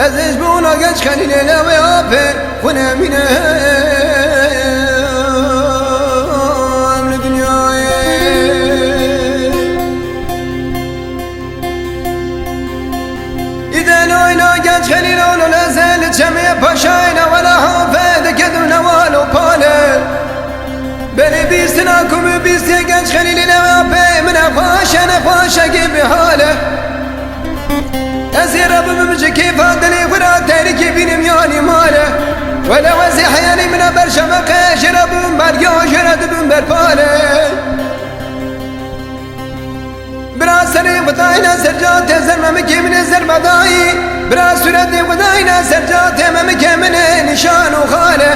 ازش بونا گنج خلیل لوی آفه خونه مینه امر دنیای ایده نوینا گنج خلیل اولو لزل چمه پاشاینا ولا حافظ کدو نوالو پاله بری بیستنا کمی بیستی گنج خلیل لوی آفه من افاشه که به حاله أزي رب مجي كيف هدني ورا تاريكي بيني مياني ماله ولا وزي حياني من برشا مقاش رب برقيو شرد بن برفاله براسني وداينا سرجات زرم مكي من زرمداي براسني وداينا سرجات مكي من نشان وخاله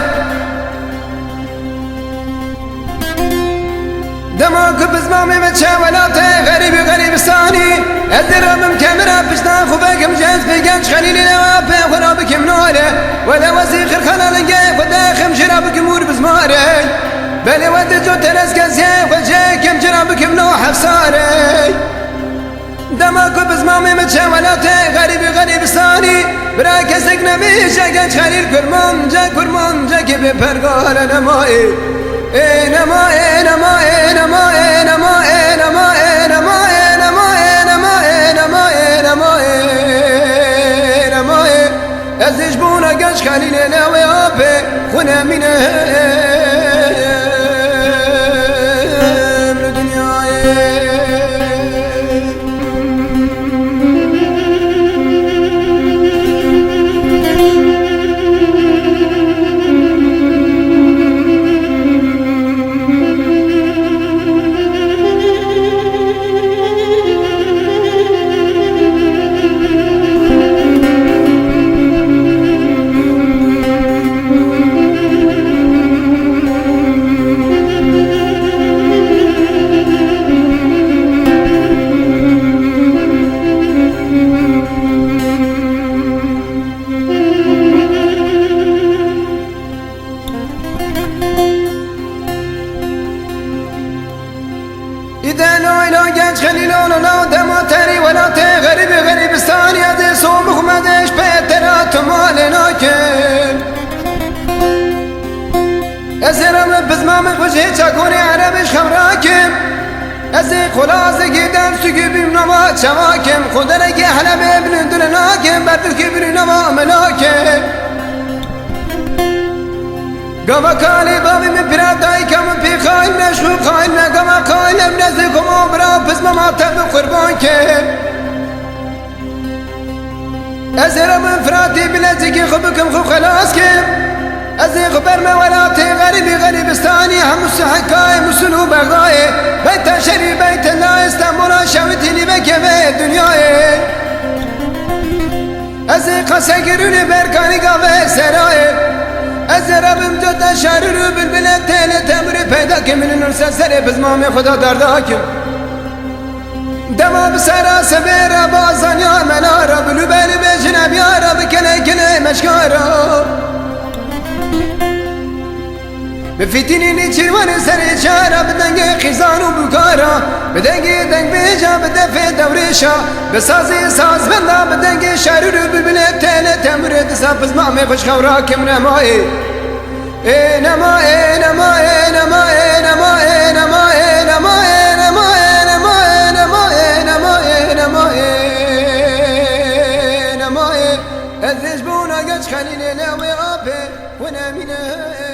دماغ بزمامي متشا ولاته غريب ثاني الدرب كاميرا بشتا خوبك مجاز في جنش خليلي لوابه خرابك منوله ولا وزيخ الخلال نجيب وداخم شرابك مور بزماري بل ود جو ترسك زيف وجيكم شرابك منوح بصاري دماغ بزمامي متشا ولاته غريب ثاني براكسك نبيشا جنش خليل كرمان جا كيف برقال نمائي ازش بونا گنج خلیل نوی آبه خونه مینه امر دنیای إذا نوينا جنج خليلون ولا دما تري ولا غريب ستاني هذا صومك ما دش بيترات مالنا كن أزرم بزمامك وجه تكوني عربش خمراكم أزي خلاص جدا سكي بمنما شواكم خدرك أحلى بابن دلناكم بردك بنما ملاكم قما كالي بابي من براداي كم في خاين نشو خاين قما خاين منزلكم عمرا بس ما تبي قربانك أزر من فراتي بلازقي خبكم خو خلاصكم أزي خبر ما ولاتي غريب استاني هم السحكاي مسلو بغاي بيت شري بيت لا استنبول شاوتي لي بكفي دنياي أزي قسقروني بركاني قافي سراي أزرابم جدا شاررو بالبلد تيلي تمري پیدا من نرسل سري بزمامي خدا درداكم دما بسرا سبيرا بازان يا منارا بلو بالي بجنب يارا بكلي مشكارا بفتيني نيشيوان سري شارا بدنگي خيزان وبكارا بدنگي دنگ بيجا بدفي دوريشا بسازي ساز بندا بدنگي شاررو بالبلد تيلي تمري دسا بزمامي خوش خوراكم نمائي ازش بونا گنج خلیل لوی آبه خونه مینه